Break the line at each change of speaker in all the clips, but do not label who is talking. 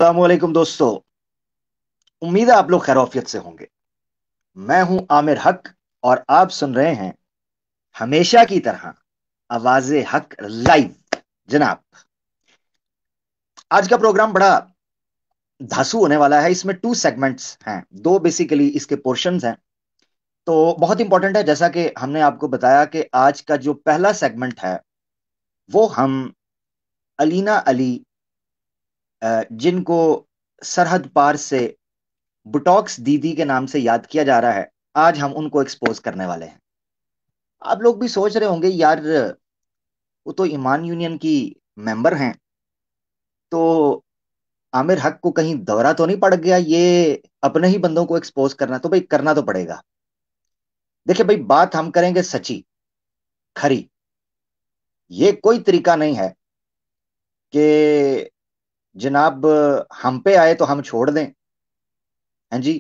अस्सलामुअलैकुम दोस्तों। उम्मीद है आप लोग खैरियत से होंगे। मैं हूं आमिर हक और आप सुन रहे हैं हमेशा की तरह आवाज़े हक लाइव। जनाब, आज का प्रोग्राम बड़ा धांसू होने वाला है। इसमें 2 सेगमेंट्स हैं, 2 बेसिकली इसके पोर्शंस हैं। तो बहुत इंपॉर्टेंट है, जैसा कि हमने आपको बताया कि आज का जो पहला सेगमेंट है वो हम अलीना अली, जिनको सरहद पार से बुटॉक्स दीदी के नाम से याद किया जा रहा है, आज हम उनको एक्सपोज करने वाले हैं। आप लोग भी सोच रहे होंगे यार, वो तो ईमान यूनियन की मेंबर हैं, तो आमिर हक को कहीं दौरा तो नहीं पड़ गया, ये अपने ही बंदों को एक्सपोज करना। तो भाई करना तो पड़ेगा। देखिए भाई, बात हम करेंगे सच्ची खरी। ये कोई तरीका नहीं है कि जनाब हम पे आए तो हम छोड़ दें, हैं जी,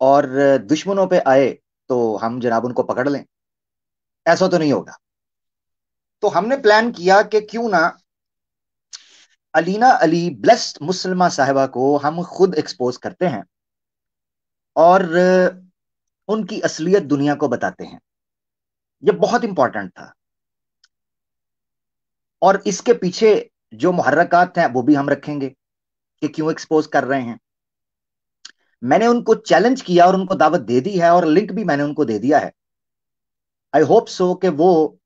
और दुश्मनों पे आए तो हम जनाब उनको पकड़ लें। ऐसा तो नहीं होगा। तो हमने प्लान किया कि क्यों ना अलीना अली ब्लेस्ड मुसलमा साहिबा को हम खुद एक्सपोज करते हैं और उनकी असलियत दुनिया को बताते हैं। ये बहुत इंपॉर्टेंट था और इसके पीछे जो मुहर्रकात हैं वो भी हम रखेंगे कि क्यों एक्सपोज कर रहे हैं। मैंने उनको चैलेंज किया और उनको दावत दे दी है और लिंक भी मैंने उनको दे दिया है। आई होप सो कि वो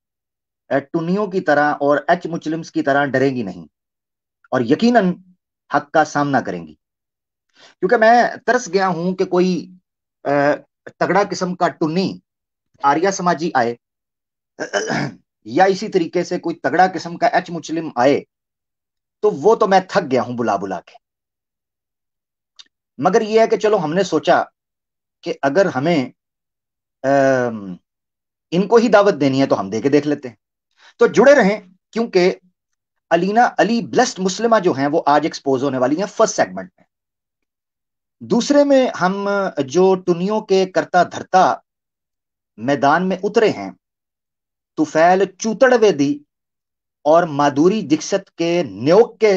टुनियों की तरह और एच मुस्लिम्स की तरह डरेंगी नहीं और यकीनन हक का सामना करेंगी। क्योंकि मैं तरस गया हूं कि कोई अ, तगड़ा किस्म का टुन्नी आर्या समाजी आए या इसी तरीके से कोई तगड़ा किस्म का एच मुस्लिम आए, तो वो तो मैं थक गया हूं बुला बुला के। मगर ये है कि चलो हमने सोचा कि अगर हमें अम, इनको ही दावत देनी है तो हम दे के देख लेते हैं। तो जुड़े रहें, क्योंकि अलीना अली ब्लेस्ड मुस्लिमा जो हैं वो आज एक्सपोज होने वाली हैं फर्स्ट सेगमेंट में। दूसरे में हम जो टुनियों के करता धरता मैदान में उतरे हैं, तुफैल चूतड़वेदी और माधुरी दीक्षित के न्योक के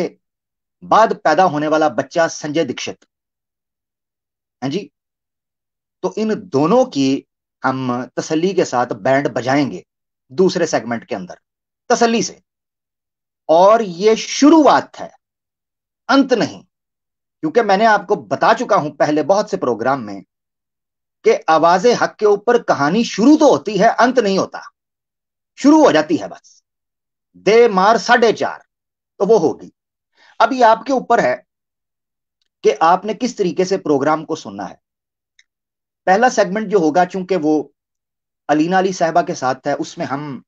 बाद पैदा होने वाला बच्चा संजय दीक्षित, हैं जी, तो इन दोनों की हम तसल्ली के साथ बैंड बजाएंगे दूसरे सेगमेंट के अंदर, तसल्ली से। और ये शुरुआत है, अंत नहीं। क्योंकि मैंने आपको बता चुका हूं पहले बहुत से प्रोग्राम में कि आवाज़े हक के ऊपर कहानी शुरू तो होती है, अंत नहीं होता, शुरू हो जाती है बस। दे मार 4:30 तो वो होगी। अभी आपके ऊपर है कि आपने किस तरीके से प्रोग्राम को सुनना है। पहला सेगमेंट जो होगा, चूंकि वो अलीना अली साहबा के साथ है, उसमें हम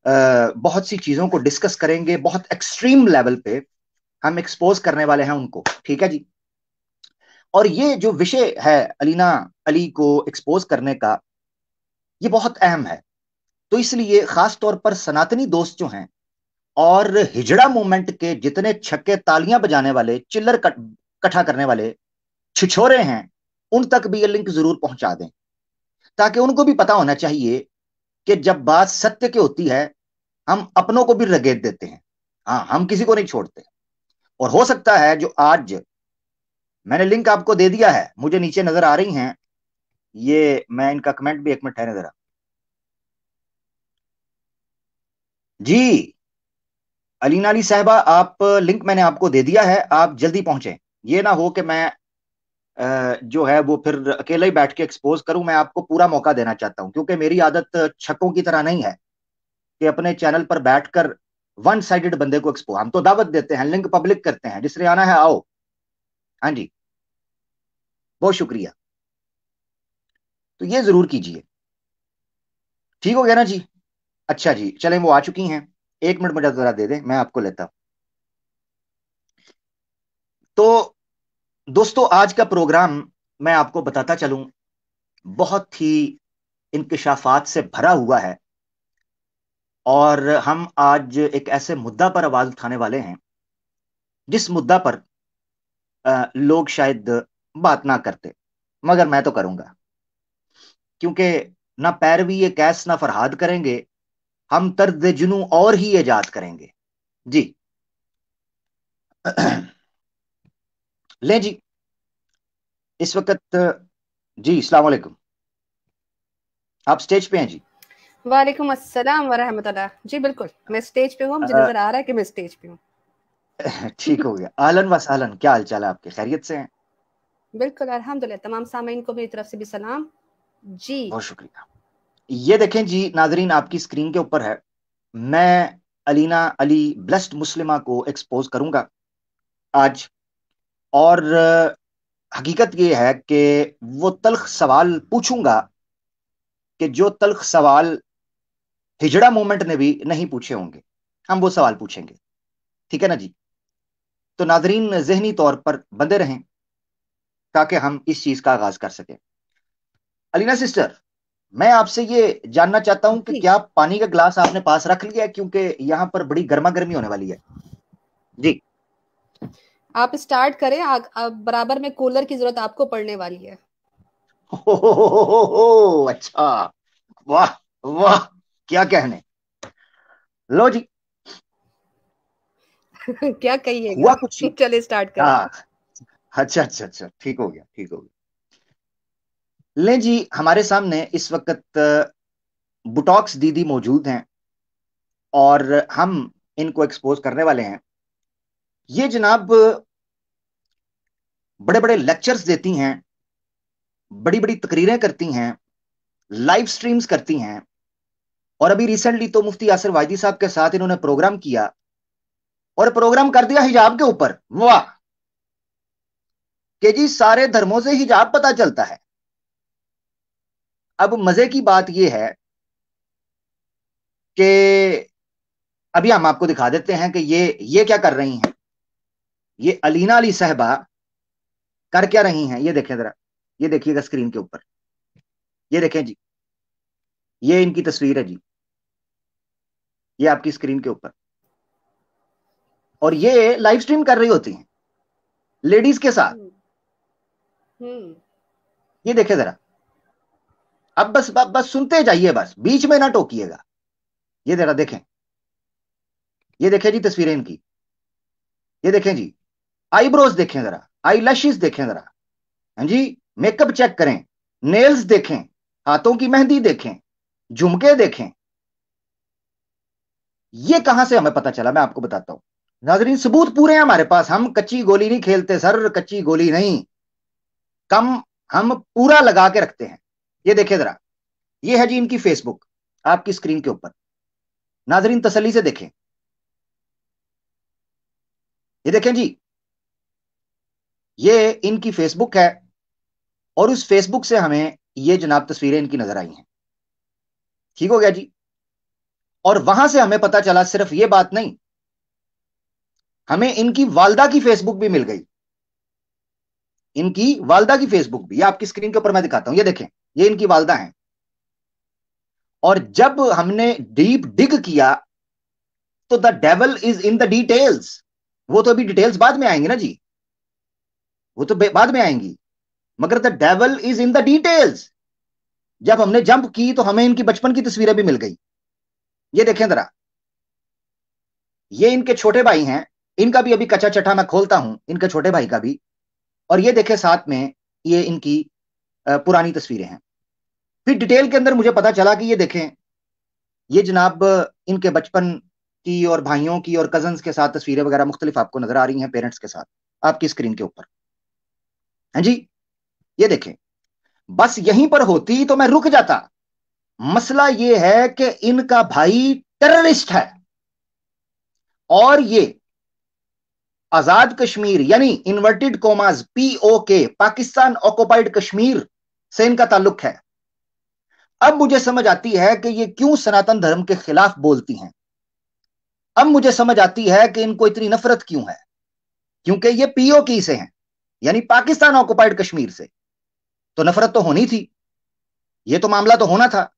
बहुत सी चीजों को डिस्कस करेंगे, बहुत एक्सट्रीम लेवल पे हम एक्सपोज करने वाले हैं उनको, ठीक है जी। और ये जो विषय है अलीना अली को एक्सपोज करने का, ये बहुत अहम है। तो इसलिए खास तौर पर सनातनी दोस्त जो हैं और हिजड़ा मूवमेंट के जितने छक्के तालियां बजाने वाले, चिल्लर इकट्ठा करने वाले छिछोरे हैं, उन तक भी ये लिंक जरूर पहुंचा दें, ताकि उनको भी पता होना चाहिए कि जब बात सत्य की होती है हम अपनों को भी रगेद देते हैं। हाँ, हम किसी को नहीं छोड़ते। और हो सकता है जो आज मैंने लिंक आपको दे दिया है, मुझे नीचे नजर आ रही हैं, ये मैं इनका कमेंट भी एक मिनट ठहरे जरा जी। अलीना अली साहबा, आप लिंक मैंने आपको दे दिया है, आप जल्दी पहुंचे। ये ना हो कि मैं जो है वो फिर अकेले ही बैठ के एक्सपोज करूं। मैं आपको पूरा मौका देना चाहता हूं, क्योंकि मेरी आदत छक्कों की तरह नहीं है कि अपने चैनल पर बैठकर वन साइडेड बंदे को एक्सपोज। हम तो दावत देते हैं, लिंक पब्लिक करते हैं, जिसने आना है आओ। हाँ जी, बहुत शुक्रिया। तो ये जरूर कीजिए। ठीक हो गया ना जी? अच्छा जी, चलें, वो आ चुकी हैं। एक मिनट मुझे जरा दे दें, मैं आपको लेता हूं। तो दोस्तों, आज का प्रोग्राम मैं आपको बताता चलूं, बहुत ही इंकिशाफात से भरा हुआ है। और हम आज एक ऐसे मुद्दा पर आवाज उठाने वाले हैं जिस मुद्दा पर लोग शायद बात ना करते, मगर मैं तो करूंगा। क्योंकि ना पैरवी ये कैस ना फरहाद करेंगे, हम तर्द जुनू और ही इजाद करेंगे जी। ले जी, इस वक्त जी अस्सलाम वालेकुम, आप स्टेज पे हैं जी।
वालेकुम अस्सलाम वरहमतुल्लाह। जी बिल्कुल, मैं स्टेज पे हूँ, मुझे
अ,
नज़र आ रहा है कि मैं स्टेज पे हूँ।
ठीक हो गया। आहलन व सहलन, क्या हाल चाल है आपके, खैरियत से हैं?
बिल्कुल, अल्हम्दुलिल्लाह, तमाम सामीन को मेरी तरफ से भी सलाम। जी।
बहुत शुक्रिया। ये देखें जी नाजरीन, आपकी स्क्रीन के ऊपर है, मैं अलीना अली ब्लेस्ड मुस्लिमा को एक्सपोज करूंगा आज। और हकीकत ये है कि वो तल्ख सवाल पूछूंगा कि जो तल्ख सवाल हिजड़ा मूवमेंट ने भी नहीं पूछे होंगे, हम वो सवाल पूछेंगे। ठीक है ना जी? तो नाजरीन जहनी तौर पर बंधे रहें ताकि हम इस चीज का आगाज कर सकें। अलीना सिस्टर, मैं आपसे ये जानना चाहता हूं कि
जी,
क्या पानी का ग्लास आपने पास रख लिया है, क्योंकि यहां पर बड़ी गर्मा गर्मी होने वाली है जी।
आप स्टार्ट करें, अब बराबर में कूलर की ज़रूरत आपको पड़ने वाली है।
अच्छा, वाह वाह, क्या कहने। लो जी,
क्या कहिएगा?
हुआ कुछ ही।
चलिए स्टार्ट करें।
हाँ, अच्छा अच्छा अच्छा, ठीक हो गया, ठीक हो गया। ले जी, हमारे सामने इस वक्त बुटॉक्स दीदी मौजूद हैं और हम इनको एक्सपोज करने वाले हैं। ये जनाब बड़े बड़े लेक्चर्स देती हैं, बड़ी बड़ी तकरीरें करती हैं, लाइव स्ट्रीम्स करती हैं। और अभी रिसेंटली तो मुफ्ती यासिर वाइदी साहब के साथ इन्होंने प्रोग्राम किया और प्रोग्राम कर दिया हिजाब के ऊपर। वाह, कि जी सारे धर्मों से हिजाब पता चलता है। अब मजे की बात यह है कि अभी हम आपको दिखा देते हैं कि ये क्या कर रही हैं। ये अलीना अली साहबा कर क्या रही हैं, ये देखें जरा, ये देखिएगा स्क्रीन के ऊपर, ये देखें जी, ये इनकी तस्वीर है जी, ये आपकी स्क्रीन के ऊपर। और ये लाइव स्ट्रीम कर रही होती हैं लेडीज के साथ।
हुँ, हुँ।
ये देखें जरा, अब बस सुनते जाइए, बस बीच में ना टोकिएगा। ये जरा देखें, ये देखें जी तस्वीरें इनकी, ये देखें जी, आईब्रोज देखें जरा, आई लैशेस देखें जरा, हाँ जी, मेकअप चेक करें, नेल्स देखें, हाथों की मेहंदी देखें, झुमके देखें। ये कहां से हमें पता चला, मैं आपको बताता हूं। नाजरीन सबूत पूरे हैं हमारे पास, हम कच्ची गोली नहीं खेलते सर, कच्ची गोली नहीं, कम, हम पूरा लगा के रखते हैं। ये देखें जरा, ये है जी इनकी फेसबुक आपकी स्क्रीन के ऊपर। नाजरीन तसल्ली से देखें, ये देखें जी, ये इनकी फेसबुक है और उस फेसबुक से हमें ये जनाब तस्वीरें इनकी नजर आई हैं। ठीक हो गया जी। और वहां से हमें पता चला सिर्फ ये बात नहीं, हमें इनकी वालदा की फेसबुक भी मिल गई। इनकी वालदा की फेसबुक भी, ये आपकी स्क्रीन के ऊपर मैं दिखाता हूं, ये देखें, ये इनकी वालदा है। और जब हमने डीप डिग किया तो the devil is in the details. वो तो अभी डिटेल्स बाद में आएंगी ना जी, वो तो बाद में आएंगी, मगर the devil is in the details. जब हमने जंप की तो हमें इनकी बचपन की तस्वीरें भी मिल गई। ये देखें जरा, ये इनके छोटे भाई हैं, इनका भी अभी कच्चा चटा मैं खोलता हूं, इनके छोटे भाई का भी। और ये देखें साथ में, ये इनकी पुरानी तस्वीरें हैं। फिर डिटेल के अंदर मुझे पता चला कि ये देखें, ये जनाब इनके बचपन की और भाइयों की और कजन्स के साथ तस्वीरें वगैरह मुख्तलिफ आपको नजर आ रही हैं, पेरेंट्स के साथ आपकी स्क्रीन के ऊपर। हाँ जी, ये देखें, बस यहीं पर होती तो मैं रुक जाता। मसला ये है कि इनका भाई टेररिस्ट है और ये आजाद कश्मीर यानी inverted commas PoK, Pakistan occupied Kashmir से इनका ताल्लुक है। अब मुझे समझ आती है कि ये क्यों सनातन धर्म के खिलाफ बोलती हैं। अब मुझे समझ आती है कि इनको इतनी नफरत क्यों है, क्योंकि ये पीओके से हैं, यानी पाकिस्तान ऑक्युपाइड कश्मीर से। तो नफरत तो होनी थी, ये तो मामला तो होना था।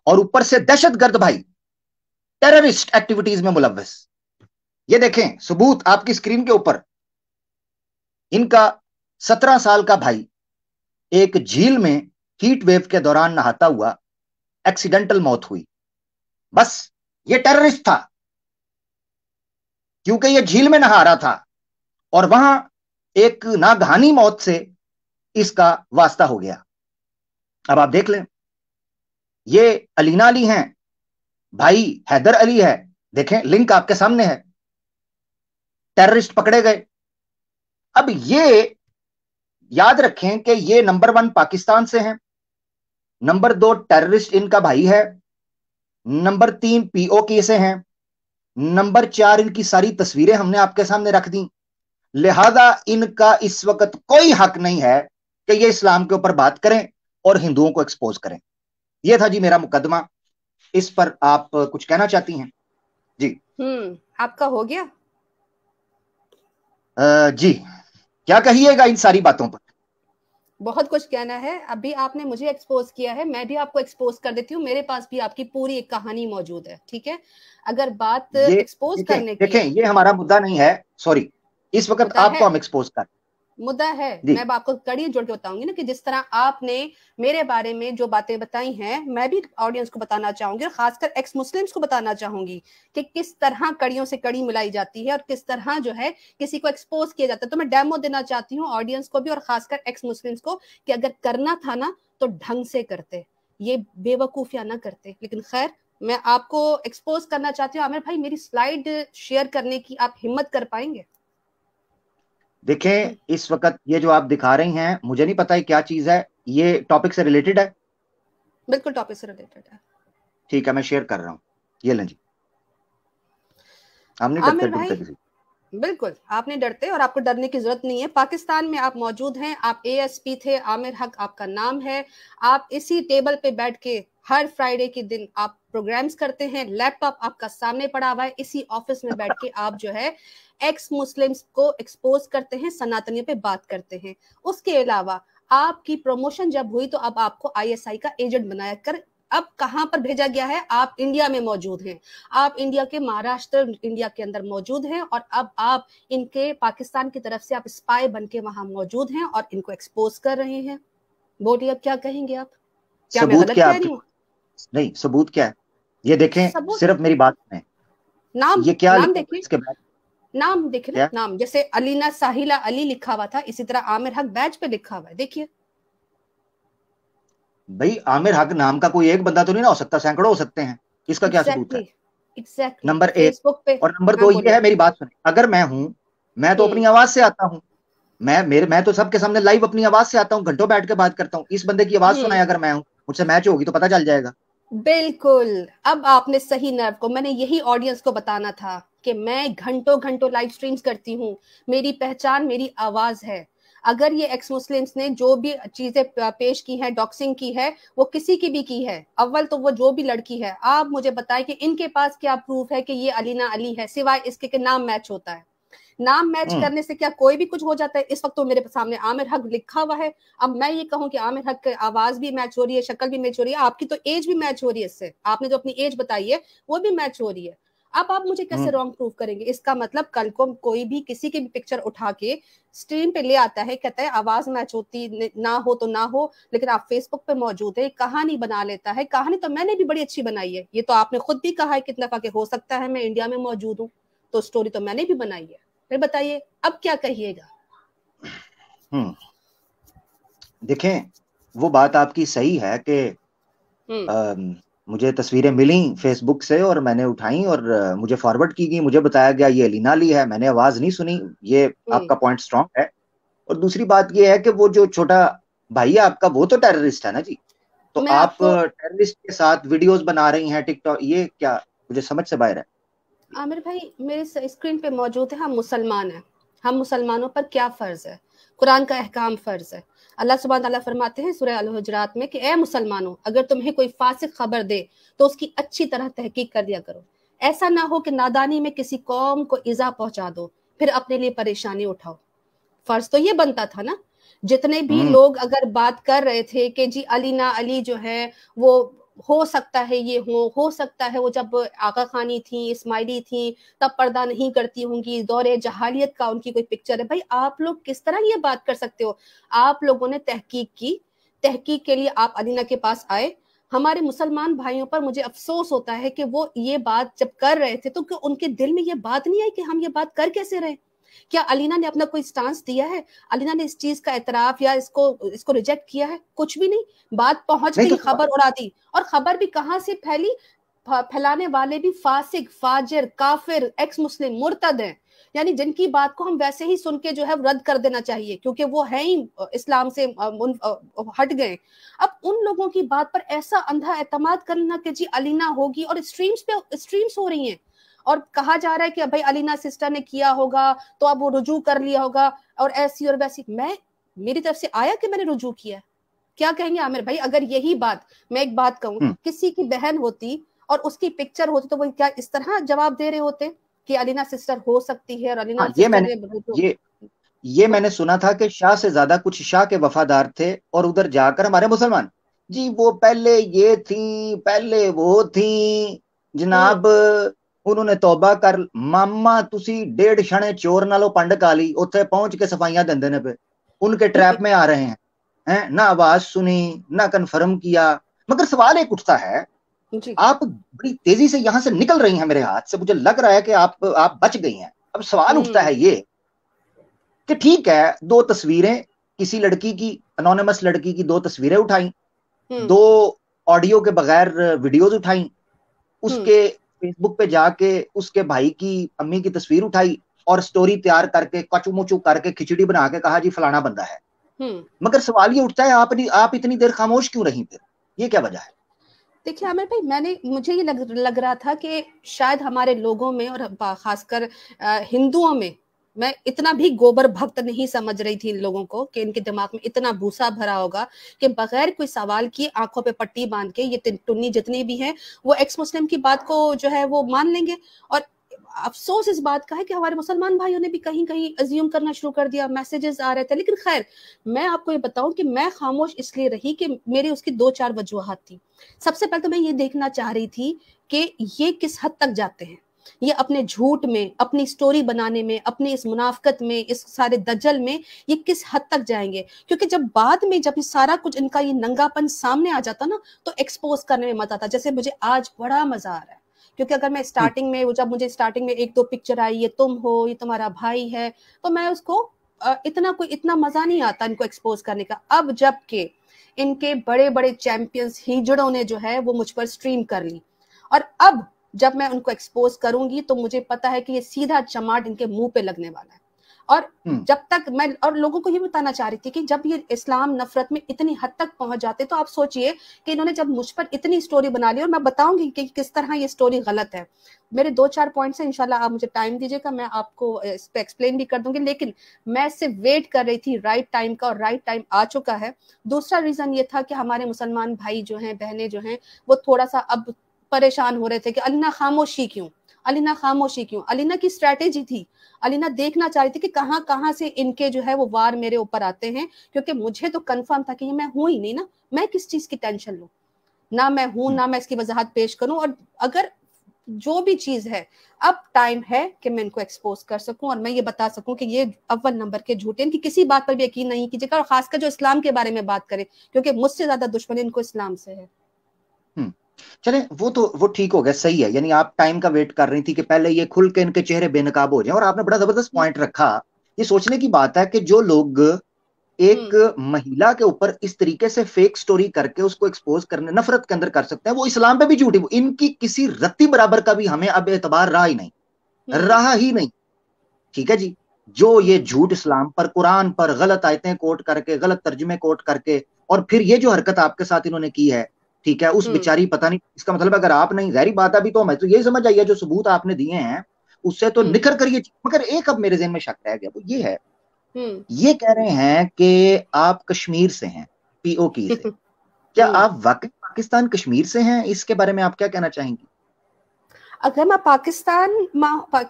और ऊपर से दहशतगर्द भाई, टेररिस्ट एक्टिविटीज में मुलव्वस। ये देखें सबूत आपकी स्क्रीन के ऊपर, इनका 17 साल का भाई एक झील में हीट वेव के दौरान नहाता हुआ एक्सीडेंटल मौत हुई। बस, ये टेररिस्ट था क्योंकि ये झील में नहा रहा था और वहां एक नागहानी मौत से इसका वास्ता हो गया। अब आप देख लें, ये अलीना अली हैं, भाई हैदर अली है, देखें लिंक आपके सामने है, टेररिस्ट पकड़े गए। अब ये याद रखें कि ये नंबर 1 पाकिस्तान से हैं, नंबर 2 टेररिस्ट इनका भाई है, नंबर 3 पीओके से हैं, नंबर 4 इनकी सारी तस्वीरें हमने आपके सामने रख दी। लिहाजा इनका इस वक्त कोई हक नहीं है कि ये इस्लाम के ऊपर बात करें और हिंदुओं को एक्सपोज करें। यह था जी मेरा मुकदमा। इस पर आप कुछ कहना चाहती हैं? जी।
आपका हो गया?
जी, क्या कहिएगा इन सारी बातों पर?
बहुत कुछ कहना है। अभी आपने मुझे एक्सपोज किया है, मैं भी आपको एक्सपोज कर देती हूँ। मेरे पास भी आपकी पूरी एक कहानी मौजूद है, ठीक है? अगर बात
ये
एक्सपोज करने की
देखें,
है,
ये हमारा मुद्दा नहीं है, सॉरी, इस वक्त
मुद्दा
आपको
है,
हम एक्सपोज कर
मुद्दा है।
जी।
मैं आपको कड़ी जोड़ के बताऊंगी ना कि जिस तरह आपने मेरे बारे में जो बातें बताई हैं, मैं भी ऑडियंस को बताना चाहूंगी और खासकर एक्स मुस्लिम्स को बताना चाहूंगी कि किस तरह कड़ियों से कड़ी मिलाई जाती है और किस तरह जो है किसी को एक्सपोज किया जाता है। तो मैं डेमो देना चाहती हूँ ऑडियंस को भी और खासकर एक्स मुस्लिम्स को कि अगर करना था ना तो ढंग से करते, ये बेवकूफियां ना करते। लेकिन खैर, मैं आपको एक्सपोज करना चाहती हूँ। आमिर भाई, मेरी स्लाइड शेयर करने की आप हिम्मत कर पाएंगे?
देखें, इस वक्त ये जो आप दिखा रही हैं, मुझे नहीं पता है क्या चीज है, ये टॉपिक से रिलेटेड है?
बिल्कुल टॉपिक से रिलेटेड है।
ठीक है, मैं शेयर कर रहा हूं, ये लें जी। हम नहीं डरते
आमिर भाई,
डरते किसी।
बिल्कुल आप नहीं डरते और आपको डरने की जरूरत नहीं है। पाकिस्तान में आप मौजूद हैं, आप एएसपी थे, आमिर हक आपका नाम है। आप इसी टेबल पे बैठ के हर फ्राइडे के दिन आप प्रोग्राम्स करते हैं, लैपटॉप आपका सामने पड़ा हुआ है, इसी ऑफिस में बैठ के आप जो है एक्स मुस्लिम्स को एक्सपोज करते हैं, सनातनियों पे बात करते हैं। उसके अलावा आपकी प्रमोशन जब हुई तो अब आपको आईएसआई का एजेंट बनाया कर अब कहां पर भेजा गया है? आप इंडिया में मौजूद हैं, आप इंडिया के महाराष्ट्र इंडिया के अंदर मौजूद हैं और अब आप इनके पाकिस्तान की तरफ से आप स्पाई बन के वहां मौजूद हैं और इनको एक्सपोज कर रहे हैं। बोलिए, अब क्या कहेंगे आप? क्या मैं
सबूत
गलत
क्या
कह
आपके
रही हूँ?
पास? नहीं, सबूत क्या है? ये देखें,
सबूत,
सिर्फ मेरी बात सुने।
नाम,
ये क्या
नाम
लिखा हुआ है
देखिए,
इसके बाद?
नाम देखे ना,
क्या
नाम जैसे अलीना साहिला अली लिखा हुआ था, इसी तरह आमिर हक बैच पे लिखा हुआ है, देखिए।
भाई, आमिर हक नाम का कोई एक बंदा तो नहीं ना हो सकता, सैकड़ों हो सकते हैं। इसका क्या सबूत
एग्जैक्टली,
है?
एग्जैक्टली
नंबर एक।
फेसबुक पे।
और नंबर
हाँ
दो ये
बोलिए।
है, मेरी बात सुने, अगर मैं हूं, मैं तो अपनी आवाज से आता हूं। मैं तो सबके सामने लाइव अपनी आवाज से आता हूं, घंटों बैठ के बात करता हूं। इस बंदे की आवाज
हम्म,
सुनाए अगर मैं हूं, मुझसे मैच होगी तो पता चल जाएगा।
बिल्कुल। अब आपने सही नर्व को, मैंने यही ऑडियंस को बताना था कि मैं घंटों घंटों लाइव स्ट्रीम्स करती हूँ, मेरी पहचान मेरी आवाज है। अगर ये एक्स मुस्लिम्स ने जो भी चीजें पेश की है, डॉक्सिंग की है, वो किसी की भी की है, अव्वल तो वो जो भी लड़की है, आप मुझे बताएं कि इनके पास क्या प्रूफ है कि ये अलीना अली है, सिवाय इसके कि नाम मैच होता है। नाम मैच
हम्म।
करने से क्या कोई भी कुछ हो जाता है? इस वक्त तो मेरे सामने आमिर हक लिखा हुआ है। अब मैं ये कहूं कि आमिर हक की आवाज भी मैच हो रही है, शक्ल भी मैच हो रही है, आपकी तो एज भी मैच हो रही है, इससे आपने जो अपनी एज बताई है वो भी मैच हो रही है। अब आप मुझे कैसे
हम्म।
रॉन्ग प्रूव करेंगे? इसका मतलब कल को कोई भी किसी की भी पिक्चर उठा के स्ट्रीम पे ले आता है, कहता है आवाज मैच होती ना हो तो ना हो, लेकिन आप फेसबुक पे मौजूद है, कहानी बना लेता है। कहानी तो मैंने भी बड़ी अच्छी बनाई है, ये तो आपने खुद भी कहा है कितना दफा के हो सकता है मैं इंडिया में मौजूद हूँ, तो स्टोरी तो मैंने भी बनाई है। फिर बताइए अब क्या कहिएगा?
हम्म। देखें, वो बात आपकी सही है कि मुझे तस्वीरें मिली फेसबुक से और मैंने उठाई और मुझे फॉरवर्ड की गई, मुझे बताया गया ये अलीना अली है, मैंने आवाज नहीं सुनी। ये आपका पॉइंट स्ट्रांग है। और दूसरी बात ये है कि वो जो छोटा भाई है आपका, वो तो टेररिस्ट है ना जी। तो
मैं
आप
आपको,
टेररिस्ट के साथ वीडियोस बना रही हैं टिकटॉक, ये क्या? मुझे समझ से बाहर है।
आमिर भाई मेरे स्क्रीन पे मौजूद है, हम मुसलमान हैं, हम मुसलमानों पर क्या फर्ज है? कुरान का अहकाम फर्ज है। अल्लाह सुब्हान तआला फरमाते हैं सूरह अल हुजरात में कि ए मुसलमानों, अगर तुम्हें कोई फासिक खबर दे तो उसकी अच्छी तरह तहकीक कर लिया करो। ऐसा ना हो कि नादानी में किसी कौम को इजा पहुंचा दो, फिर अपने लिए परेशानी उठाओ। फर्ज तो ये बनता था ना। जितने भी
हम्म।
लोग अगर बात कर रहे थे कि जी अलीना अली जो है वो हो सकता है, ये हो सकता है वो जब आगा खानी थी, इस्माइली थी, तब पर्दा नहीं करती होंगी, दौरे जहालियत का उनकी कोई पिक्चर है। भाई आप लोग किस तरह ये बात कर सकते हो? आप लोगों ने तहकीक की, तहकीक के लिए आप अलीना के पास आए। हमारे मुसलमान भाइयों पर मुझे अफसोस होता है कि वो ये बात जब कर रहे थे तो उनके दिल में ये बात नहीं आई कि हम ये बात कर कैसे रहे। क्या अलीना ने अपना कोई स्टांस दिया है? अलीना ने इस चीज का एतराफ या इसको रिजेक्ट किया है? कुछ भी नहीं। बात पहुंच
नहीं
गई,
तो
खबर उड़ा दी। और खबर भी कहां से फैली? फैलाने वाले भी फासिक, फाजिर, काफिर, एक्स मुस्लिम, मुर्तद हैं। यानी जिनकी बात को हम वैसे ही सुन के जो है रद्द कर देना चाहिए, क्योंकि वो है ही इस्लाम से हट गए। अब उन लोगों की बात पर ऐसा अंधा एतमाद करना कि जी अलीना होगी, और स्ट्रीम्स हो रही हैं, और कहा जा रहा है कि भाई अलीना सिस्टर ने किया होगा तो अब वो रुजू कर लिया होगा, और ऐसी और वैसी। मेरी तरफ से आया कि मैंने रुजू किया? क्या कहेंगे आमिर भाई अगर यही बात, मैं एक बात कहूं, किसी की बहन होती और उसकी पिक्चर होती तो वो क्या इस तरह जवाब दे रहे होते कि अलीना सिस्टर हो सकती है और अलीना सिस्टर ने
ये मैंने सुना था कि शाह से ज्यादा कुछ शाह के वफादार थे और उधर जाकर हमारे मुसलमान जी वो पहले ये थी, पहले वो थी जनाब, उन्होंने तौबा कर मामा तुसी 1.5 क्षण चोर नालों पंड काली उत्थे पहुंच के सफाइयां देंदे ने पे उनके ट्रैप में आ रहे हैं ना आवाज सुनी ना कन्फर्म किया। मगर सवाल एक उठता है, आप बड़ी तेजी से यहां से निकल रही हैं मेरे हाथ से, मुझे लग रहा है कि आप बच गई हैं। अब सवाल उठता है ये कि ठीक है, 2 तस्वीरें किसी लड़की की, अनोनिमस लड़की की 2 तस्वीरें उठाई, 2 ऑडियो के बगैर वीडियोज उठाई, उसके फेसबुक पे जाके उसके भाई की अम्मी की तस्वीर उठाई और स्टोरी तैयार करके कचुमुचू करके खिचड़ी बना के कहा जी फलाना बंदा है। मगर सवाल ये उठता है आप इतनी देर खामोश क्यों रही? फिर ये क्या वजह है?
देखिए आमिर भाई, मुझे ये लग रहा था कि शायद हमारे लोगों में और खासकर हिंदुओं में, मैं इतना भी गोबर भक्त नहीं समझ रही थी इन लोगों को कि इनके दिमाग में इतना भूसा भरा होगा कि बगैर कोई सवाल किए आंखों पे पट्टी बांध के ये टुन्नी जितनी भी हैं वो एक्स मुस्लिम की बात को जो है वो मान लेंगे। और अफसोस इस बात का है कि हमारे मुसलमान भाइयों ने भी कहीं कहीं अज्यूम करना शुरू कर दिया, मैसेजेस आ रहे थे। लेकिन खैर, मैं आपको ये बताऊं कि मैं खामोश इसलिए रही कि मेरी उसकी 2-4 वजूहात थी। सबसे पहले तो मैं ये देखना चाह रही थी कि ये किस हद तक जाते हैं, ये अपने झूठ में, अपनी स्टोरी बनाने में, अपनी इस मुनाफकत में, इस सारे दज्जल में ये किस हद तक जाएंगे। क्योंकि जब बाद में जब सारा कुछ इनका ये नंगापन सामने आ जाता ना तो एक्सपोज करने में मजा आता। जैसे मुझे आज बड़ा मजा आ रहा है, क्योंकि अगर मैं स्टार्टिंग में, जब मुझे स्टार्टिंग में 1-2 पिक्चर आई, ये तुम हो, ये तुम्हारा भाई है, तो मैं उसको इतना मजा नहीं आता इनको एक्सपोज करने का। अब जबकि इनके बड़े बड़े चैंपियंस हिजड़ों ने जो है वो मुझ पर स्ट्रीम कर ली, और अब जब मैं उनको एक्सपोज करूंगी तो मुझे पता है कि ये सीधा चमाट इनके मुंह पे लगने वाला है। और जब तक मैं और लोगों को ये बताना चाह रही थी कि जब ये इस्लाम नफरत में इतनी हद तक पहुंच जाते तो आप सोचिए कि इन्होंने जब मुझ पर इतनी स्टोरी बना ली, और मैं बताऊंगी कि किस तरह ये स्टोरी गलत है। मेरे 2-4 पॉइंट्स हैं, इंशाल्लाह आप मुझे टाइम दीजिएगा, मैं आपको इस पे एक्सप्लेन भी कर दूंगी। लेकिन मैं सिर्फ वेट कर रही थी राइट टाइम का, और राइट टाइम आ चुका है। दूसरा रीजन ये था कि हमारे मुसलमान भाई जो हैं, बहनें जो हैं, वो थोड़ा सा अब परेशान हो रहे थे कि अलीना खामोशी क्यों, अलीना खामोशी क्यों। अलीना की स्ट्रैटेजी थी, अलीना देखना चाह रही थी कि कहां कहां से इनके जो है वो वार मेरे ऊपर आते हैं, क्योंकि मुझे तो कंफर्म था कि मैं हूं ही नहीं ना, मैं किस चीज की टेंशन लूं, ना मैं हूं, ना मैं इसकी वजाहत पेश करूं। और अगर जो भी चीज है, अब टाइम है कि मैं इनको एक्सपोज कर सकूं और मैं ये बता सकूं कि ये अव्वल नंबर के झूठे, इनकी किसी बात पर भी यकीन नहीं कीजिएगा, और खासकर जो इस्लाम के बारे में बात करें, क्योंकि मुझसे ज्यादा दुश्मनी इनको इस्लाम से है।
चले वो ठीक हो गया, सही है। यानी आप टाइम का वेट कर रही थी कि पहले ये खुल के इनके चेहरे बेनकाब हो जाए। और आपने बड़ा जबरदस्त पॉइंट रखा। ये सोचने की बात है कि जो लोग एक महिला के ऊपर इस तरीके से फेक स्टोरी करके उसको एक्सपोज करने, नफरत के अंदर कर सकते हैं, वो इस्लाम पे भी झूठी, इनकी किसी रत्ती बराबर का भी हमें अब एतबार रहा ही नहीं, रहा ही नहीं। ठीक है जी, जो ये झूठ इस्लाम पर, कुरान पर गलत आयतें कोट करके, गलत तर्जुमे कोट करके, और फिर ये जो हरकत आपके साथ इन्होंने की है, ठीक है, उस बेचारी, पता नहीं, इसका मतलब अगर आप नहीं, गहरी बात अभी तो मैं तो यही समझ आई है जो सबूत आपने दिए हैं उससे तो निखर कर ये। मगर एक अब मेरे ज़हन में शक रह गया, वो ये है, ये कह रहे हैं कि आप कश्मीर से हैं, पीओके से। क्या आप वाकई पाकिस्तान कश्मीर से हैं? इसके बारे में आप क्या कहना चाहेंगी?
अगर मैं पाकिस्तान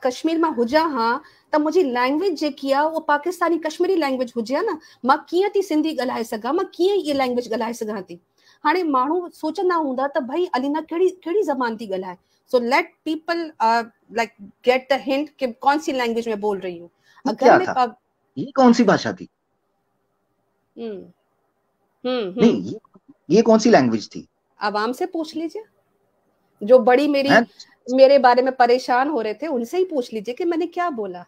कश्मीर में हुजा हाँ त मुझी लैंग्वेज जे किया वो पाकिस्तानी कश्मीरी लैंग्वेज हुजे ना, मां कीअं थी सिंधी ॻाल्हाए सघां, मां कीअं ये लैंग्वेज ॻाल्हाए सघां थी। हाणे माण्हू सोचंदा हूंदा त भाई अलीना कहिड़ी ज़बान थी ॻाल्हाए। So let people like get the hint कि कौन सी लैंग्वेज में बोल रही हूँ। अगर
क्या
मैं
था? ये कौन सी भाषा थी? नहीं, ये कौन सी लैंग्वेज थी?
आवाम से पूछ लीजिए, जो बड़ी मेरे बारे में परेशान हो रहे थे उनसे ही पूछ लीजिए कि मैंने क्या बोला।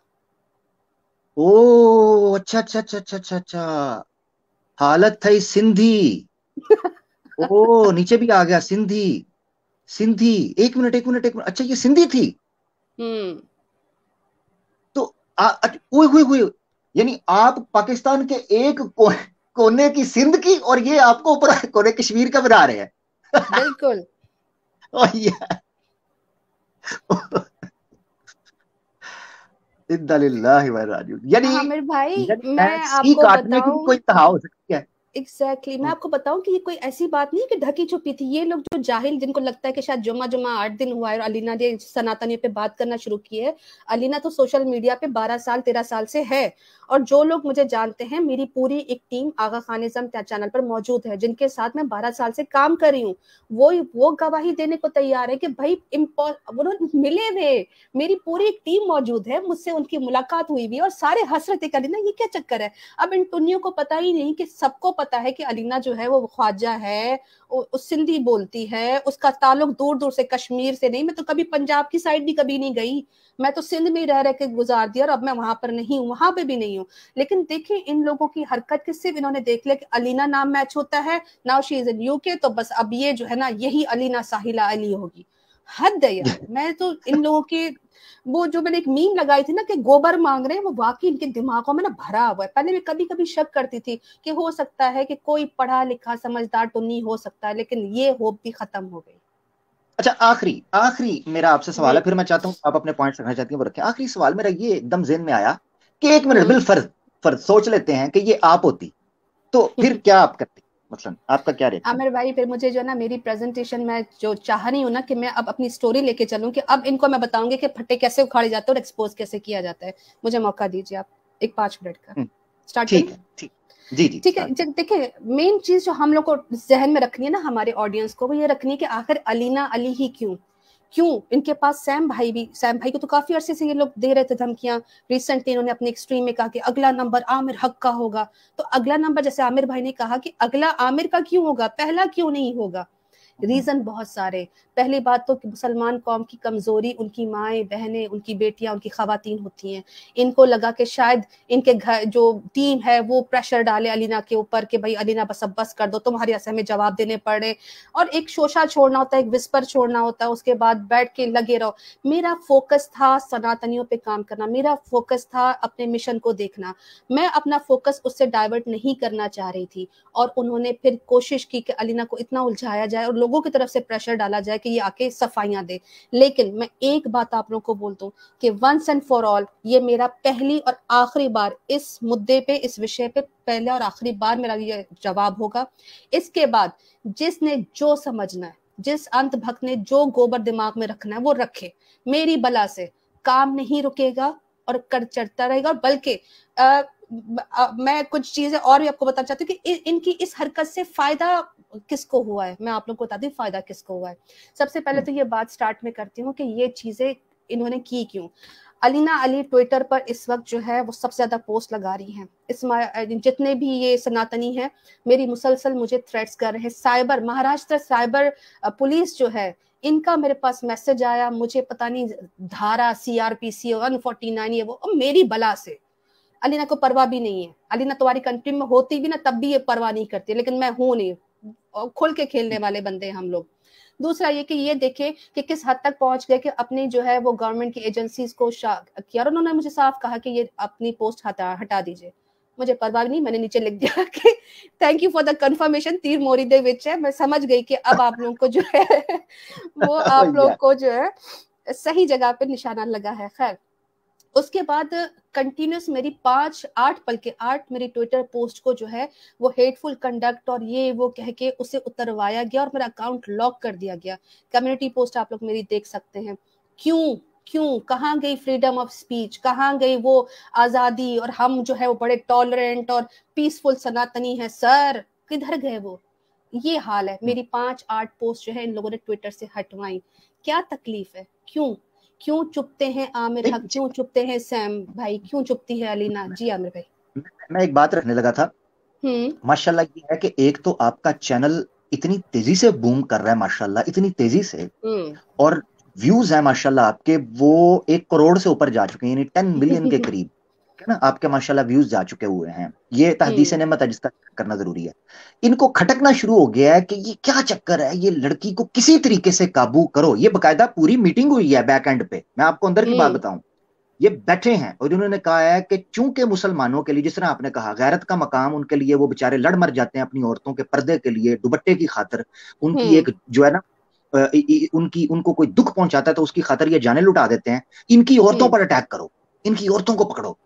ओ अच्छा अच्छा अच्छा अच्छा अच्छा अच्छा, हालत थई सिंधी। ओ नीचे भी आ गया सिंधी। सिंधी, एक मिनट एक मिनट एक मिनट, अच्छा ये सिंधी थी।
हम्म।
तो ओए हुए हुए, यानी आप पाकिस्तान के एक कोने की सिंध की, और ये आपको ऊपर कोने कश्मीर का बना रहे हैं।
बिल्कुल।
और ये इन्ना लिल्लाहि व इन्ना इलैहि राजिऊन। यानी,
आमिर भाई,
यानी
मैं
ऐसी
आपको
काटने की भी
बताऊं,
कोई इंतहा हो सकती है।
मैं आपको बताऊं कि ये कोई ऐसी बात नहीं कि ढकी छुपी थी। ये लोग जो जाहिल, जिनको लगता है कि शायद जुम्मा जुम्मा 8 दिन हुआ है और अलीना ने सनातनी पे बात करना शुरू की है। अलीना तो सोशल मीडिया पे 12 साल 13 साल से है। और जो लोग मुझे जानते हैं, मेरी पूरी एक टीम आगा खानिज्म चैनल पर मौजूद है, जिनके साथ मैं 12 साल से काम कर रही हूँ। वो गवाही देने को तैयार है कि भाई उन्होंने मिले थे। मेरी पूरी एक टीम मौजूद है, मुझसे उनकी मुलाकात हुई भी, और सारे हंस रहे थे कि अलीना ये क्या चक्कर है। अब इन टुन्नियों को पता ही नहीं कि सबको पता है कि अलीना जो है वो ख्वाजा है, सिंधी बोलती है, उसका ताल्लुक दूर दूर से कश्मीर से नहीं। मैं तो कभी पंजाब की साइड भी कभी नहीं गई। मैं तो सिंध में रह रह के गुजार दिया, और अब मैं वहां पर नहीं हूँ, वहां पे भी नहीं हूँ। लेकिन देखिए इन लोगों की हरकत की, सिर्फ इन्होंने देख लिया कि अलीना नाम मैच होता है, now she is in UK, तो बस अब ये जो है ना, यही अलीना साहिला अली होगी। हद है यार। मैं तो इन लोगों के, वो जो मैंने एक मीम लगाई थी ना कि गोबर मांग रहे हैं, वो वाकई इनके दिमागों में ना भरा हुआ है। पहले मैं कभी कभी शक करती थी कि हो सकता है कि कोई पढ़ा लिखा समझदार टुन्नी हो सकता है, लेकिन ये होप भी खत्म हो गई।
अच्छा, आखिरी आखिरी मेरा आपसे सवाल
हम्म।
है, फिर मैं चाहता हूँ आप अपने पॉइंट्स रखना चाहती हैं वो रखें। आखिरी सवाल मेरा ये एकदम जेहन में आया कि एक मिनट,
हम्म।
बिल फर्ज, फर्ज सोच लेते हैं कि ये आप होती, तो फिर क्या आप करती? मतलब आपका क्या रिएक्शन?
आमिर भाई, फिर मुझे जो है ना, मेरी प्रेजेंटेशन में जो चाह रही हूँ ना, कि मैं अब अपनी स्टोरी लेके चलूं, कि अब इनको मैं बताऊंगी कि फट्टे कैसे उखाड़े जाते हैं और एक्सपोज कैसे किया जाता है। मुझे मौका दीजिए आप, एक 5 मिनट का।
हम्म,
स्टार्ट करूं?
ठीक है, ठीक। जी जी,
ठीक है।
स्टार्ट करें।
देखिए, मेन चीज जो हम लोग को जहन में रखनी है ना, हमारे ऑडियंस को, वो ये रखनी है कि आखिर अलीना अली ही क्यों। क्यों इनके पास सैम भाई को तो काफी अरसे से ये लोग दे रहे थे धमकियां। रिसेंटली इन्होंने अपने एक स्ट्रीम में कहा कि अगला नंबर आमिर हक का होगा। तो अगला नंबर, जैसे आमिर भाई ने कहा कि अगला आमिर का क्यों होगा, पहला क्यों नहीं होगा।
हम्म,
रीजन बहुत सारे। पहली बात तो कि मुसलमान कौम की कमजोरी, उनकी माएं बहनें, उनकी बेटियां, उनकी खवातीन होती हैं। इनको लगा कि शायद इनके घर जो टीम है वो प्रेशर डाले अलीना के ऊपर कि भाई अलीना बस अब बस कर दो, तुम्हारे ऐसे हमें जवाब देने पड़े। और एक शोशा छोड़ना होता है, एक विस्पर छोड़ना होता है, उसके बाद बैठ के लगे रहो। मेरा फोकस था सनातनियों पे काम करना, मेरा फोकस था अपने मिशन को देखना। मैं अपना फोकस उससे डाइवर्ट नहीं करना चाह रही थी। और उन्होंने फिर कोशिश की कि अलीना को इतना उलझाया जाए और लोगों की तरफ से प्रेशर डाला जाए कि ये आके सफाइयां दे। लेकिन मैं एक बात आप लोगों को बोल दूं कि वंस एंड फॉर ऑल, ये मेरा पहली और आखिरी बार इस मुद्दे पे, इस विषय पे पहले और आखिरी बार मेरा ये जवाब होगा। इसके बाद जिसने जो समझना है, जिस अंत भक्त ने जो गोबर दिमाग में रखना है, वो रखे। मेरी बला से काम नहीं रुकेगा और कर चढ़ता रहेगा। बल्कि मैं कुछ चीजें और भी आपको बताना चाहती हूँ कि इनकी इस हरकत से फायदा किसको हुआ है। मैं आप लोग को बताती हूँ फायदा किसको हुआ है। सबसे पहले
हम्म,
तो ये बात स्टार्ट में करती हूँ कि ये चीजें इन्होंने की क्यों। अलीना अली ट्विटर पर इस वक्त जो है वो सबसे ज्यादा पोस्ट लगा रही हैं। जितने भी ये सनातनी हैं, मेरी मुसलसल मुझे थ्रेट्स कर रहे हैं। साइबर महाराष्ट्र साइबर पुलिस जो है, इनका मेरे पास मैसेज आया, मुझे पता नहीं धारा CRPC 149 ये वो, मेरी बला से। अलीना को परवाह भी नहीं है। अलीना तुम्हारी कंट्री में होती भी ना, तब भी ये परवाह नहीं करती, लेकिन मैं हूं नहीं। और खुल के खेलने वाले बंदे हैं हम लोग। दूसरा ये कि ये देखे कि किस हद तक पहुंच गए कि अपनी जो है वो गवर्नमेंट की एजेंसीज को किया। और उन्होंने मुझे साफ कहा कि ये अपनी पोस्ट हटा दीजिए। मुझे परवाह नहीं, मैंने नीचे लिख दिया कि thank you for the confirmation, तीर मोरी दे विच है। मैं समझ गई कि अब आप लोगों को जो है वो आप लोग
भैया,
को जो है सही जगह पे निशाना लगा है। खैर, उसके बाद कंटिन्यूस मेरी 5-8, बल्कि 8 मेरी ट्विटर पोस्ट को जो है वो हेटफुल कंडक्ट और ये वो कह के उसे उतरवाया गया और मेरा अकाउंट लॉक कर दिया गया। कम्युनिटी पोस्ट आप लोग मेरी देख सकते हैं। क्यों? क्यों? कहाँ गई फ्रीडम ऑफ स्पीच, कहाँ गई वो आजादी, और हम जो है वो बड़े टॉलरेंट और पीसफुल सनातनी है सर, किधर गए वो। ये हाल है।
हम्म,
मेरी 5-8 पोस्ट जो है इन लोगों ने ट्विटर से हटवाई। क्या तकलीफ है? क्यों? क्यों चुपते हैं आमिर हक,
नहीं,
क्यों चुपते हैं सैम भाई, क्यों चुपती है अलीना जी? आमिर भाई।
मैं एक बात रखने लगा था।
हम्म।
माशाल्लाह ये है कि एक तो आपका चैनल इतनी तेजी से बूम कर रहा है, माशाल्लाह इतनी तेजी से।
हम्म।
और व्यूज हैं माशाल्लाह आपके, वो 1 करोड़ से ऊपर जा चुके हैं, यानी 10 मिलियन के करीब। है ना, आपके माशाल्लाह व्यूज जा चुके हुए हैं, ये तहदीस नेमत है जिसका करना जरूरी है। इनको खटकना शुरू हो गया है कि ये क्या चक्कर है, ये लड़की को किसी तरीके से काबू करो। ये बकायदा पूरी मीटिंग हुई है बैक एंड पे, मैं आपको अंदर की बात बताऊं। ये बैठे हैं और इन्होंने कहा है कि चूंकि मुसलमानों के लिए, जिस तरह आपने कहा, गैरत का मकाम उनके लिए, वो बेचारे लड़ मर जाते हैं अपनी औरतों के पर्दे के लिए, दुपट्टे की खातिर, उनकी एक जो है ना उनकी उनको कोई दुख पहुंचाता है तो उसकी खातिर ये जाने लुटा देते हैं। इनकी औरतों पर अटैक करो, इनकी औरतों को पकड़ो।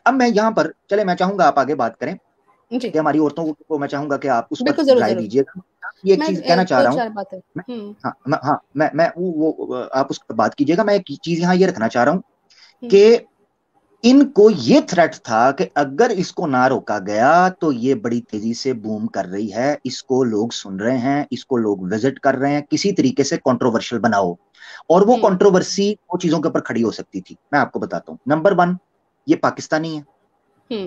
अब मैं यहाँ पर चले, मैं चाहूंगा आप आगे बात करें कि हमारी औरतों को मैं चाहूंगा कि आप उस पर राय दीजिएगा। ये एक चीज कहना चाह रहा हूँ मैं वो आप उस पर बात कीजिएगा। मैं एक चीज यहाँ ये रखना चाह रहा हूँ कि इनको ये थ्रेट था कि अगर इसको ना रोका गया तो ये बड़ी तेजी से बूम कर रही है, इसको लोग सुन रहे हैं, इसको लोग विजिट कर रहे हैं, किसी तरीके से कंट्रोवर्शियल बनाओ। और वो कंट्रोवर्सी वो चीजों के ऊपर खड़ी हो सकती थी। मैं आपको बताता हूं, नंबर 1 ये पाकिस्तानी है,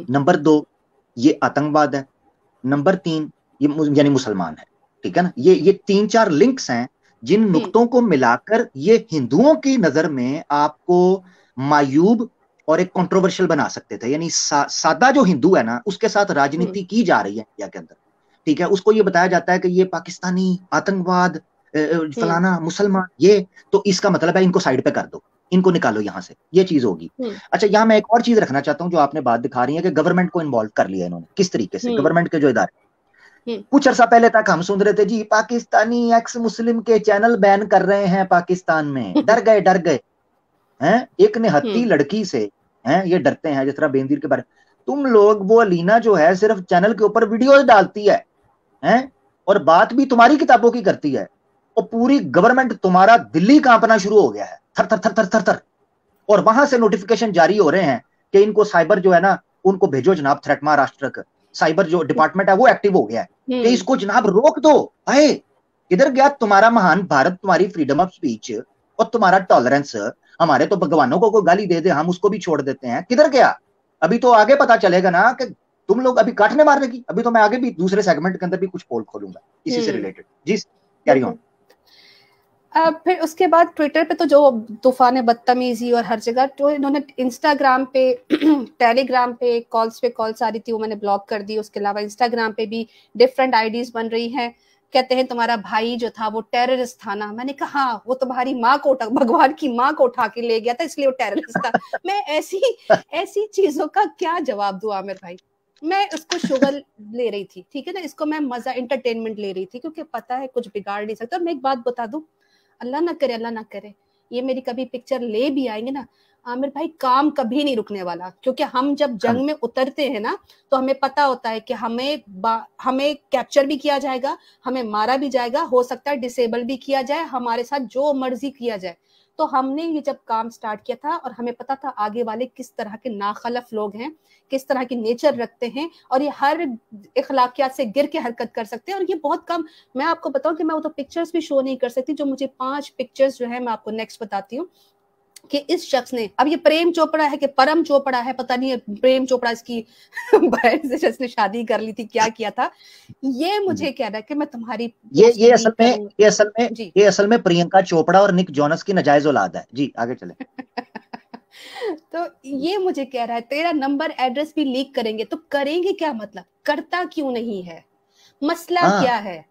नंबर 2 ये आतंकवाद है, नंबर 3 ये यानी मुसलमान है। ठीक है ना, ये 3-4 लिंक्स हैं जिन नुक्तों को मिलाकर ये हिंदुओं की नजर में आपको मायूब और एक कंट्रोवर्शियल बना सकते थे। यानी सादा जो हिंदू है ना, उसके साथ राजनीति की जा रही है इंडिया के अंदर। ठीक है, उसको ये बताया जाता है कि ये पाकिस्तानी, आतंकवाद, फलाना, मुसलमान, ये तो इसका मतलब है इनको साइड पे कर दो, इनको निकालो यहां से, ये चीज होगी। अच्छा, यहां मैं एक और चीज रखना चाहता हूं जो आपने बात दिखा रही है कि गवर्नमेंट को इन्वॉल्व कर लिया इन्होंने। किस तरीके से? गवर्नमेंट के जो इदारे, कुछ अर्सा पहले तक हम सुन रहे थे जी पाकिस्तानी एक्स मुस्लिम के चैनल बैन कर रहे हैं पाकिस्तान में, डर गए हैं, एक निहत्ती लड़की से हैं ये डरते हैं, जिस तरह बेनजीर के बारे। तुम लोग, वो अलीना जो है सिर्फ चैनल के ऊपर वीडियोस डालती है हैं, और बात भी तुम्हारी किताबों की करती है, और पूरी गवर्नमेंट, तुम्हारा दिल्ली कांपना शुरू हो गया है, थर थर थर थर थर थर। और वहां से नोटिफिकेशन जारी हो रहे हैं कि इनको साइबर जो है ना, उनको भेजो जनाब थ्रेट। महाराष्ट्र का साइबर जो डिपार्टमेंट है वो एक्टिव हो गया है कि इसको जनाब रोक दो। अरे किधर गया तुम्हारा महान भारत, तुम्हारी फ्रीडम ऑफ स्पीच और तुम्हारा टॉलरेंस। हमारे तो भगवानों को कोई गाली दे दे हम उसको भी छोड़ देते हैं, किधर गया? अभी तो आगे पता चलेगा ना कि तुम लोग अभी काटने मारने की। अभी तो मैं आगे भी दूसरे सेगमेंट के अंदर भी कुछ पोल खोलूंगा इसी से रिलेटेड। Ji carry on.
फिर उसके बाद ट्विटर पे तो जो तूफान बदतमीजी और हर जगह, तो इन्होंने इंस्टाग्राम पे टेलीग्राम पे कॉल्स आ रही थी, वो मैंने ब्लॉक कर दी। उसके अलावा इंस्टाग्राम पे भी डिफरेंट आईडीज बन रही हैं। कहते हैं तुम्हारा भाई जो था वो टेररिस्ट था ना। मैंने कहा हाँ, वो तुम्हारी माँ को, भगवान की माँ को उठा के ले गया था इसलिए वो टेररिस्ट था। मैं ऐसी चीजों का क्या जवाब दूं आमिर भाई? मैं उसको शुगर ले रही थी, ठीक है ना, इसको मैं मजा एंटरटेनमेंट ले रही थी, क्योंकि पता है कुछ बिगाड़ नहीं सकता। मैं एक बात बता दूं, अल्लाह ना करे ये मेरी कभी पिक्चर ले भी आएंगे ना आमिर भाई, काम कभी नहीं रुकने वाला। क्योंकि हम जब जंग में उतरते हैं ना, तो हमें पता होता है कि हमें कैप्चर भी किया जाएगा, हमें मारा भी जाएगा, हो सकता है डिसेबल भी किया जाए, हमारे साथ जो मर्जी किया जाए। तो हमने ये जब काम स्टार्ट किया था और हमें पता था आगे वाले किस तरह के नाखलफ लोग हैं, किस तरह की नेचर रखते हैं, और ये हर इखलाकियात से गिर के हरकत कर सकते हैं। और ये बहुत कम, मैं आपको बताऊं कि मैं वो तो पिक्चर्स भी शो नहीं कर सकती, जो मुझे 5 पिक्चर्स जो है मैं आपको नेक्स्ट बताती हूँ कि इस शख्स ने, अब ये प्रेम चोपड़ा है कि परम चोपड़ा है पता नहीं है, प्रेम चोपड़ा इसकी बहन से जिसने शादी कर ली थी, क्या किया था, ये मुझे कह रहा है कि मैं तुम्हारी
ये असल में प्रियंका चोपड़ा और निक जोनस की नाजायज औलाद है। जी आगे चले।
तो ये मुझे कह रहा है तेरा नंबर एड्रेस भी लीक करेंगे, तो करेंगे क्या, मतलब करता क्यों नहीं है, मसला क्या है?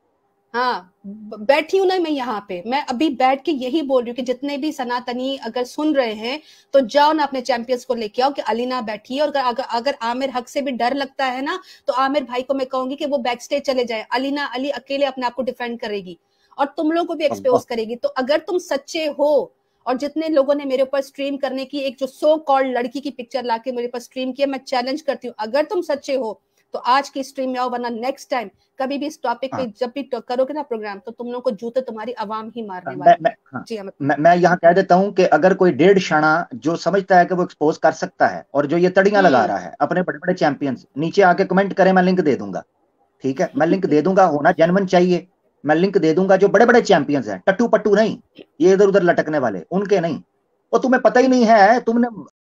हाँ, बैठी हूं ना मैं यहाँ पे, मैं अभी बैठ के यही बोल रही हूँ कि जितने भी सनातनी अगर सुन रहे हैं तो जाओ ना अपने चैंपियंस को लेके आओ कि अलीना बैठी है। और अगर आमिर हक से भी डर लगता है ना, तो आमिर भाई को मैं कहूंगी कि वो बैक स्टेज चले जाए, अलीना अली अकेले अपने आप को डिफेंड करेगी और तुम लोगों को भी एक्सपोज करेगी। तो अगर तुम सच्चे हो, और जितने लोगों ने मेरे ऊपर स्ट्रीम करने की, एक जो सो कॉल्ड लड़की की पिक्चर लाके मेरे ऊपर स्ट्रीम किया, मैं चैलेंज करती हूँ, अगर तुम सच्चे हो तो आज की स्ट्रीम में आओ, वरना नेक्स्ट टाइम कभी भी इस टॉपिक पे जब भी करोगे ना प्रोग्राम, तो तुम लोगों को जूते तुम्हारी आवाम ही मारने वाली है। जी
मैं यहाँ कह देता हूँ कि अगर कोई 1.5 शाना जो समझता है कि वो एक्सपोज कर सकता है और जो ये तड़ियां लगा रहा है अपने बड़े बड़े चैंपियंस, नीचे आके कमेंट करे, मैं लिंक दे दूंगा। ठीक है, मैं लिंक दे दूंगा, होना जेन्युइन चाहिए। मैं लिंक दे दूंगा जो बड़े बड़े चैंपियंस हैं, टट्टू पट्टू नहीं, ये इधर उधर लटकने वाले, उनके नहीं। और तुम्हें पता ही नहीं है, तुमने